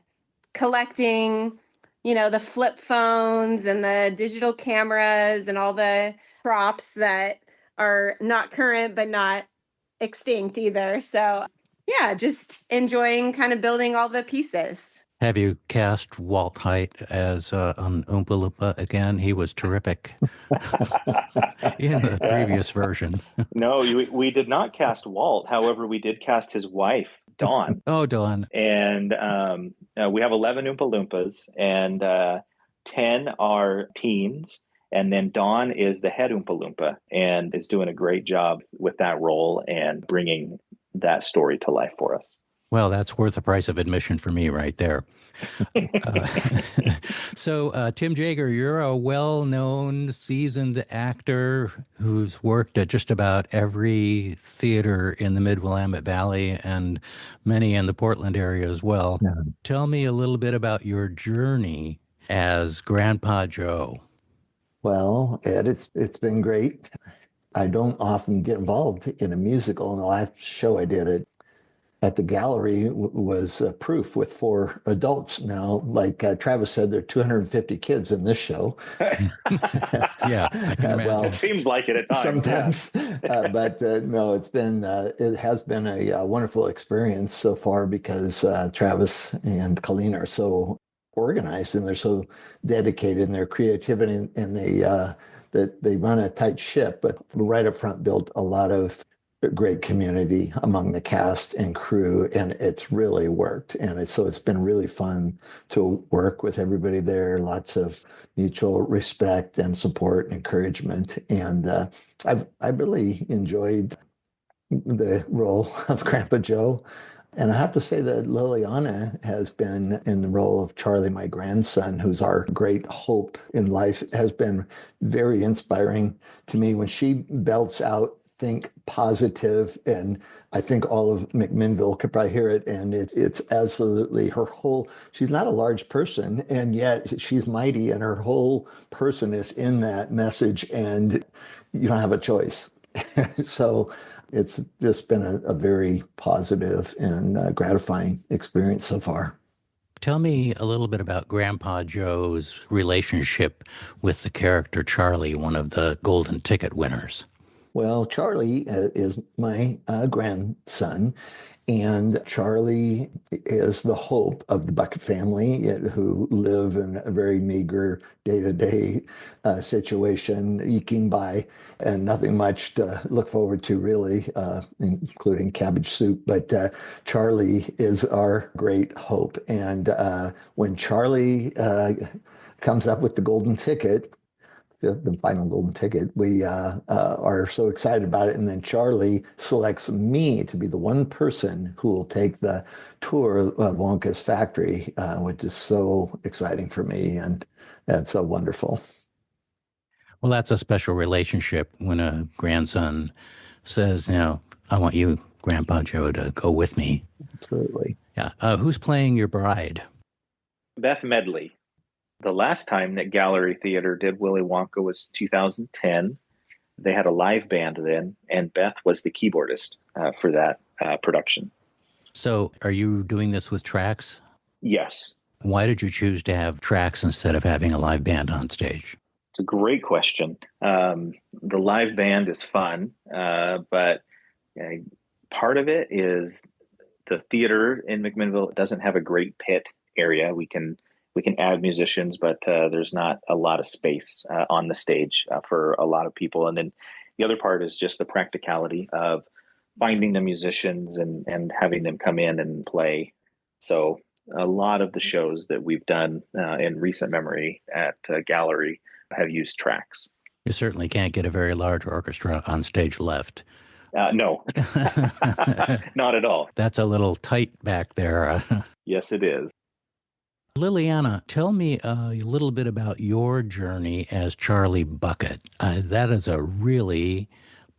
collecting the flip phones and the digital cameras and all the props that are not current but not extinct either. So yeah, just enjoying kind of building all the pieces. Have you cast Walt Height as an Oompa Loompa again? He was terrific in the previous version. No, we did not cast Walt. However, we did cast his wife, Dawn. Oh, Dawn. And we have 11 Oompa Loompas, and 10 are teens. And then Dawn is the head Oompa Loompa and is doing a great job with that role and bringing that story to life for us. Well, that's worth the price of admission for me right there. So, Tim Jaeger, you're a well-known, seasoned actor who's worked at just about every theater in the Mid-Willamette Valley and many in the Portland area as well. Yeah. Tell me a little bit about your journey as Grandpa Joe. Well, Ed, it's been great. I don't often get involved in a musical, and the last show I did at the gallery was proof with 4 adults. Now, like Travis said, there are 250 kids in this show. Yeah, I can imagine. Well, it seems like it at times. Sometimes, yeah. But no, it has been a wonderful experience so far because Travis and Kalina are so organized and they're so dedicated in their creativity, and they run a tight ship, but right up front built a lot of great community among the cast and crew, and it's really worked. And so it's been really fun to work with everybody there. Lots of mutual respect and support and encouragement. And I've really enjoyed the role of Grandpa Joe. And I have to say that Liliana has been in the role of Charlie, my grandson, who's our great hope in life, has been very inspiring to me when she belts out think positive, and I think all of McMinnville could probably hear it, and it's absolutely she's not a large person, and yet she's mighty, and her whole person is in that message, and you don't have a choice. So it's just been a very positive and gratifying experience so far. Tell me a little bit about Grandpa Joe's relationship with the character Charlie, one of the Golden Ticket winners. Well, Charlie is my grandson, and Charlie is the hope of the Bucket family who live in a very meager day-to-day situation, eking by, and nothing much to look forward to, really, including cabbage soup. But Charlie is our great hope. And when Charlie comes up with the golden ticket, the final golden ticket, we are so excited about it. And then Charlie selects me to be the one person who will take the tour of Wonka's factory, which is so exciting for me. And that's so wonderful. Well, that's a special relationship when a grandson says, I want you, Grandpa Joe, to go with me. Absolutely. Yeah. Who's playing your bride? Beth Medley. The last time that Gallery Theater did Willy Wonka was 2010. They had a live band then, and Beth was the keyboardist for that production. So are you doing this with tracks? Yes. Why did you choose to have tracks instead of having a live band on stage? It's a great question. The live band is fun, but part of it is the theater in McMinnville doesn't have a great pit area. We can add musicians, but there's not a lot of space on the stage for a lot of people. And then the other part is just the practicality of finding the musicians and having them come in and play. So a lot of the shows that we've done in recent memory at Gallery have used tracks. You certainly can't get a very large orchestra on stage left. No, not at all. That's a little tight back there. Yes, it is. Liliana, tell me a little bit about your journey as Charlie Bucket. That is a really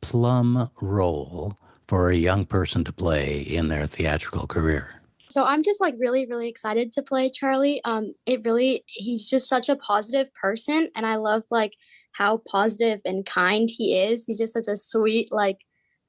plum role for a young person to play in their theatrical career. So I'm just really, really excited to play Charlie. He's just such a positive person, and I love how positive and kind he is. He's just such a sweet,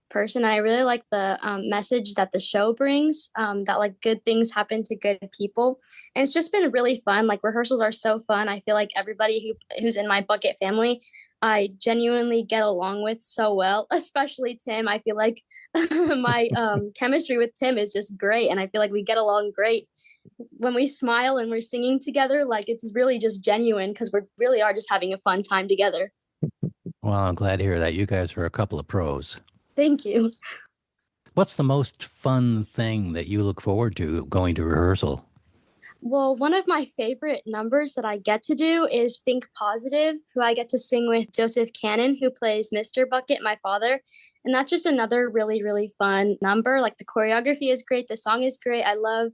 person. And I really like the message that the show brings, that like good things happen to good people. And it's just been really fun. Like rehearsals are so fun. I feel like everybody who's in my Bucket family, I genuinely get along with so well, especially Tim. I feel like my chemistry with Tim is just great. And I feel like we get along great when we smile and we're singing together. Like it's really just genuine because we really are just having a fun time together. Well, I'm glad to hear that. You guys are a couple of pros. Thank you. What's the most fun thing that you look forward to going to rehearsal? Well, one of my favorite numbers that I get to do is Think Positive, who I get to sing with Joseph Cannon, who plays Mr. Bucket, my father. And that's just another really, really fun number. Like the choreography is great. The song is great. I love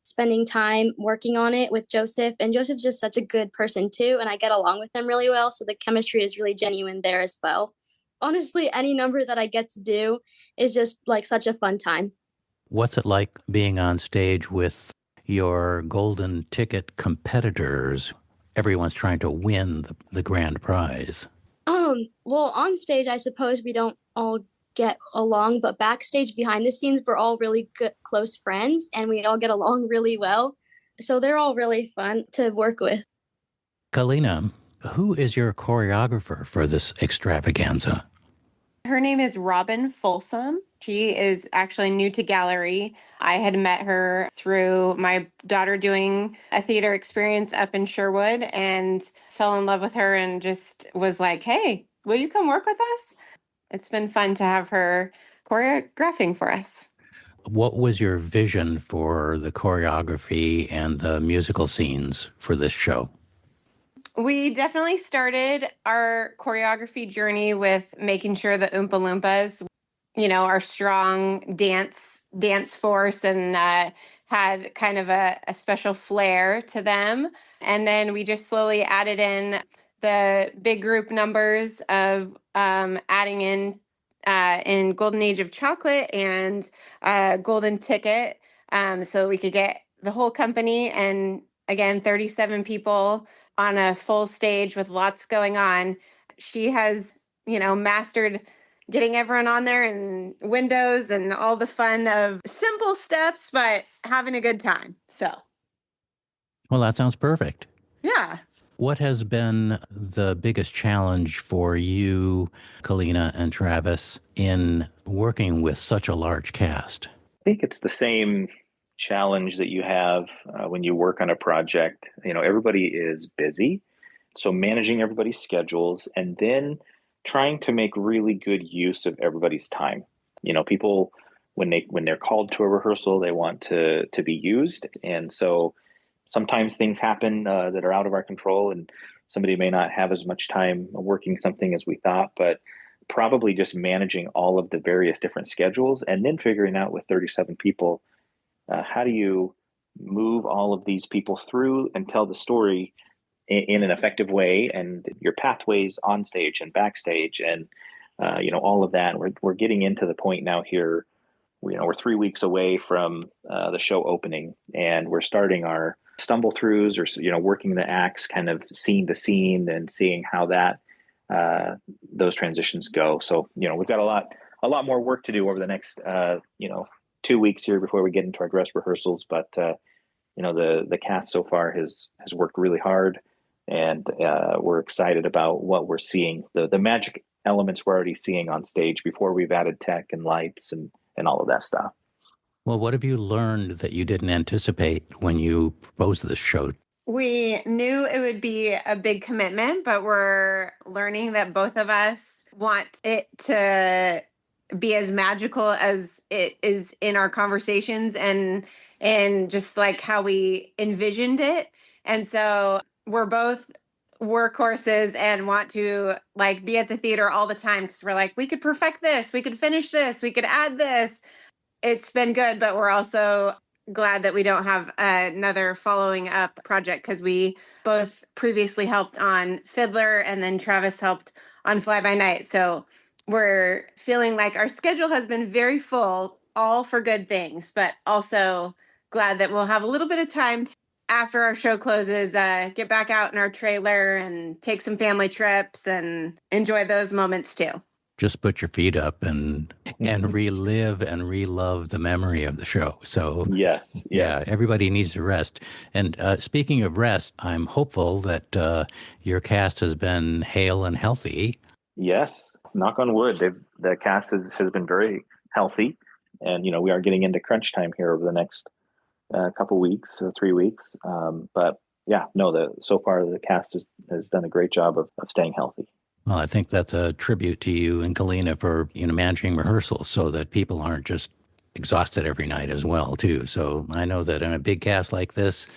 spending time working on it with Joseph. And Joseph's just such a good person too. And I get along with him really well. So the chemistry is really genuine there as well. Honestly, any number that I get to do is just like such a fun time. What's it like being on stage with your golden ticket competitors? Everyone's trying to win the grand prize. Well, on stage, I suppose we don't all get along, but backstage behind the scenes, we're all really good, close friends, and we all get along really well. So they're all really fun to work with. Kalina, who is your choreographer for this extravaganza? Her name is Robin Folsom. She is actually new to gallery. I had met her through my daughter doing a theater experience up in Sherwood and fell in love with her and just was like, hey, will you come work with us? It's been fun to have her choreographing for us. What was your vision for the choreography and the musical scenes for this show? We definitely started our choreography journey with making sure the Oompa Loompas, our strong dance force and had kind of a special flair to them. And then we just slowly added in the big group numbers of adding in Golden Age of Chocolate and Golden Ticket, so we could get the whole company and again 37 people on a full stage with lots going on. She has, mastered getting everyone on there and windows and all the fun of simple steps, but having a good time. So, Well, that sounds perfect. yeah. What has been the biggest challenge for you, Kalina and Travis, in working with such a large cast? I think it's the same challenge that you have when you work on a project. Everybody is busy. So managing everybody's schedules and then trying to make really good use of everybody's time. People, when they're called to a rehearsal, they want to be used. And so sometimes things happen that are out of our control and somebody may not have as much time working something as we thought, but probably just managing all of the various different schedules and then figuring out with 37 people, how do you move all of these people through and tell the story in an effective way, and your pathways on stage and backstage and all of that. We're getting into the point now here. We're 3 weeks away from the show opening, and we're starting our stumble throughs or working the acts kind of scene to scene and seeing how that those transitions go. So we've got a lot more work to do over the next 2 weeks here before we get into our dress rehearsals. But the cast so far has worked really hard, and we're excited about what we're seeing. The magic elements we're already seeing on stage before we've added tech and lights and all of that stuff. Well, what have you learned that you didn't anticipate when you proposed this show? We knew it would be a big commitment, but we're learning that both of us want it to be as magical as it is in our conversations and just like how we envisioned it. And so we're both workhorses and want to like be at the theater all the time because we're like, we could perfect this, we could finish this, we could add this. It's been good, but we're also glad that we don't have another following up project because we both previously helped on Fiddler and then Travis helped on Fly By Night. So we're feeling like our schedule has been very full, all for good things, but also glad that we'll have a little bit of time after our show closes, get back out in our trailer and take some family trips and enjoy those moments too. just put your feet up and relive and relove the memory of the show. So Yes, yeah, yes. everybody needs to rest. And speaking of rest, I'm hopeful that your cast has been hale and healthy. Yes, knock on wood. The cast has been very healthy, and we are getting into crunch time here over the next couple weeks, 3 weeks. But yeah, no, so far the cast has done a great job of staying healthy. Well, I think that's a tribute to you and Kalina for managing rehearsals so that people aren't just exhausted every night as well too. So I know that in a big cast like this,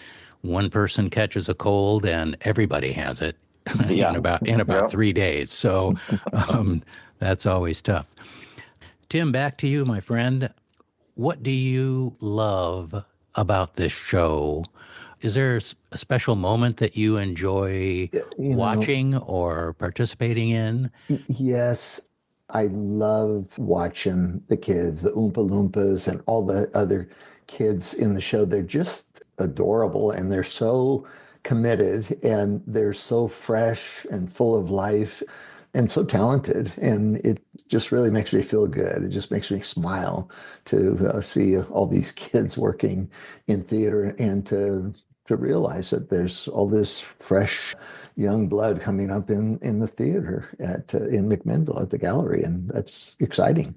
one person catches a cold and everybody has it Yeah. in about Yep. 3 days. So that's always tough. Tim, back to you, my friend. What do you love about this show? Is there a special moment that you enjoy watching or participating in? Yes, I love watching the kids, the Oompa Loompas, and all the other kids in the show. They're just adorable and they're so committed and they're so fresh and full of life and so talented. And it just really makes me feel good. It just makes me smile to see all these kids working in theater and to realize that there's all this fresh young blood coming up in the theater in McMinnville at the gallery, and that's exciting.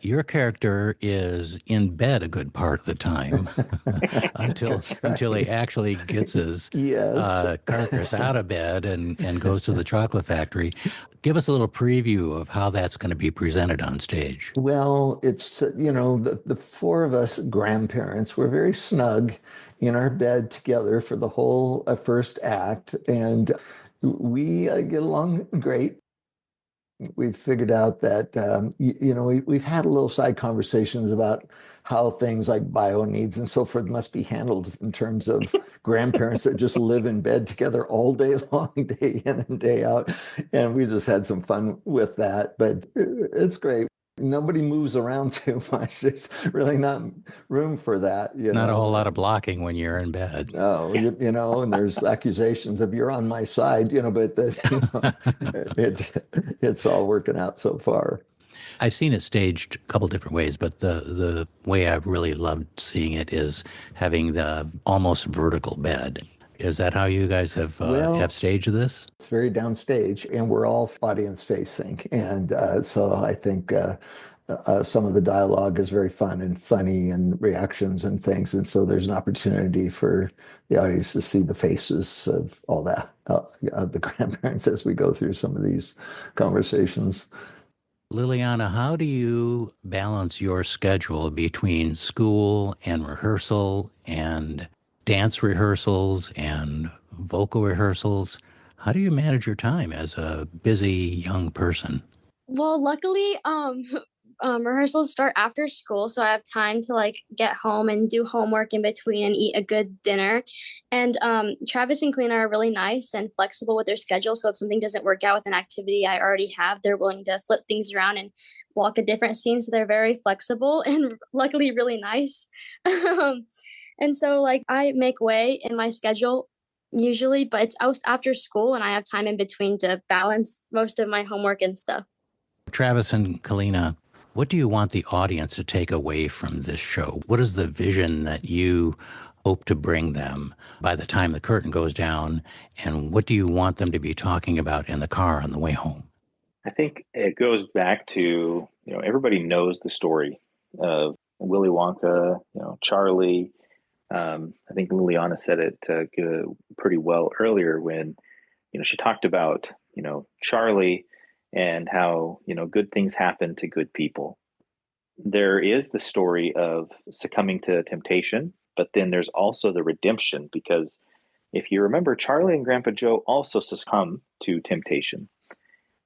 Your character is in bed a good part of the time until he actually gets his carcass out of bed and goes to the chocolate factory. Give us a little preview of how that's going to be presented on stage. Well, it's, the four of us grandparents were very snug in our bed together for the whole first act, and we get along great. We've figured out that, we've had a little side conversations about how things like bio needs and so forth must be handled in terms of grandparents that just live in bed together all day long, day in and day out. And we just had some fun with that, but it's great. Nobody moves around too much. There's really not room for that. Not a whole lot of blocking when you're in bed. No, and there's accusations of you're on my side, but it's all working out so far. I've seen it staged a couple different ways, but the way I've really loved seeing it is having the almost vertical bed. Is that how you guys have staged this? It's very downstage, and we're all audience facing, and so I think some of the dialogue is very fun and funny, and reactions and things, and so there's an opportunity for the audience to see the faces of all that of the grandparents as we go through some of these conversations. Liliana, how do you balance your schedule between school and rehearsal and dance rehearsals and vocal rehearsals? How do you manage your time as a busy young person? Well, luckily, rehearsals start after school, so I have time to get home and do homework in between and eat a good dinner. And Travis and Kalina are really nice and flexible with their schedule. So if something doesn't work out with an activity I already have, they're willing to flip things around and walk a different scene. So they're very flexible and luckily really nice. And so I make way in my schedule usually, but it's out after school and I have time in between to balance most of my homework and stuff. Travis and Kalina, what do you want the audience to take away from this show? What is the vision that you hope to bring them by the time the curtain goes down? And what do you want them to be talking about in the car on the way home? I think it goes back to, everybody knows the story of Willy Wonka, Charlie. I think Liliana said it pretty well earlier when, she talked about, Charlie and how, good things happen to good people. There is the story of succumbing to temptation, but then there's also the redemption, because if you remember, Charlie and Grandpa Joe also succumb to temptation.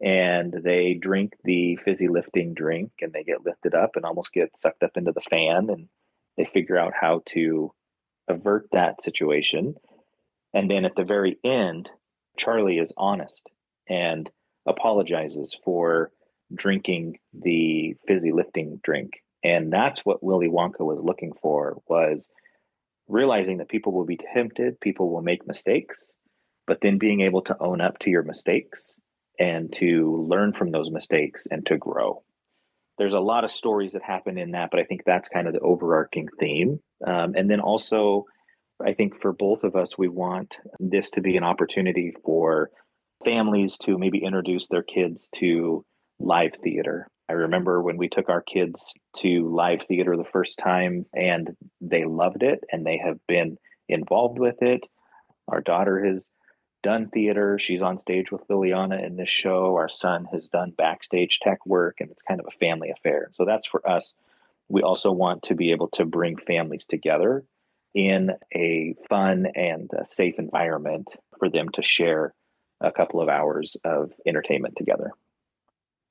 And they drink the fizzy lifting drink and they get lifted up and almost get sucked up into the fan, and they figure out how to avert that situation. And then at the very end, Charlie is honest and apologizes for drinking the fizzy lifting drink. And that's what Willy Wonka was looking for, was realizing that people will be tempted, people will make mistakes, but then being able to own up to your mistakes and to learn from those mistakes and to grow. There's a lot of stories that happen in that, but I think that's kind of the overarching theme. And then also, I think for both of us, we want this to be an opportunity for families to maybe introduce their kids to live theater. I remember when we took our kids to live theater the first time, and they loved it and they have been involved with it. Our daughter has done theater. She's on stage with Liliana in this show. Our son has done backstage tech work, and it's kind of a family affair. So that's for us. We also want to be able to bring families together in a fun and a safe environment for them to share a couple of hours of entertainment together.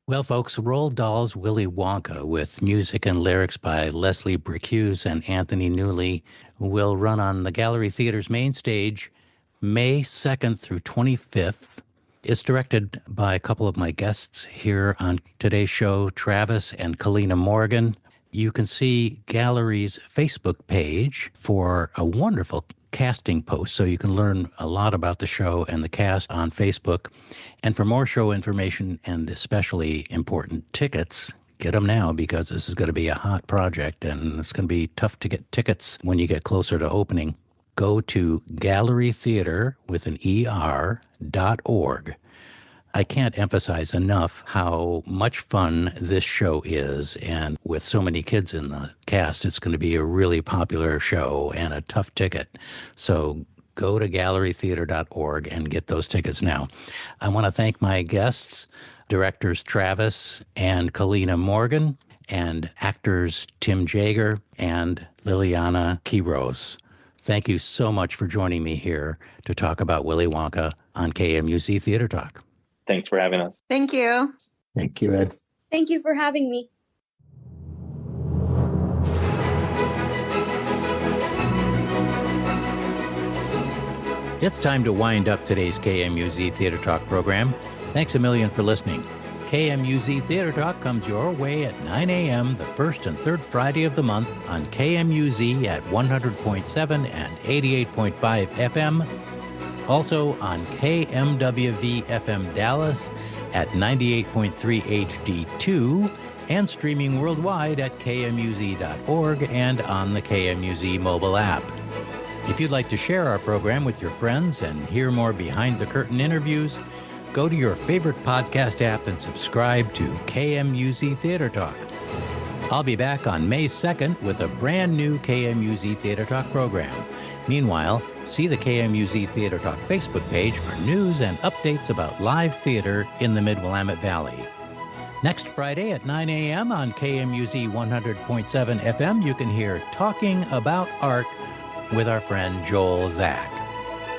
Well, folks, Roald Dahl's Willy Wonka, with music and lyrics by Leslie Bricusse and Anthony Newley, will run on the Gallery Theater's main stage May 2nd through 25th. It's directed by a couple of my guests here on today's show, Travis and Kalina Morgan. You can see Gallery's Facebook page for a wonderful casting post, so you can learn a lot about the show and the cast on Facebook. And for more show information and especially important tickets, get them now, because this is going to be a hot project and it's going to be tough to get tickets when you get closer to opening. Go to gallerytheater.org. I can't emphasize enough how much fun this show is, and with so many kids in the cast, it's going to be a really popular show and a tough ticket. So go to gallerytheater.org and get those tickets now. I want to thank my guests, directors Travis and Kalina Morgan, and actors Tim Jaeger and Liliana Quiroz. Thank you so much for joining me here to talk about Willy Wonka on KMUZ Theater Talk. Thanks for having us. Thank you. Thank you, Ed. Thank you for having me. It's time to wind up today's KMUZ Theater Talk program. Thanks a million for listening. KMUZ Theater Talk comes your way at 9 a.m. the first and third Friday of the month on KMUZ at 100.7 and 88.5 FM. Also on KMWV FM Dallas at 98.3 HD2 and streaming worldwide at kmuz.org and on the KMUZ mobile app. If you'd like to share our program with your friends and hear more behind-the-curtain interviews, go to your favorite podcast app and subscribe to KMUZ Theater Talk. I'll be back on May 2nd with a brand new KMUZ Theater Talk program. Meanwhile, see the KMUZ Theater Talk Facebook page for news and updates about live theater in the Mid-Willamette Valley. Next Friday at 9 a.m. on KMUZ 100.7 FM, you can hear Talking About Art with our friend Joel Zach.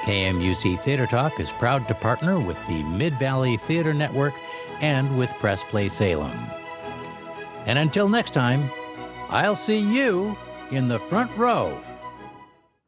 KMUZ Theater Talk is proud to partner with the Mid-Valley Theater Network and with Press Play Salem. And until next time, I'll see you in the front row.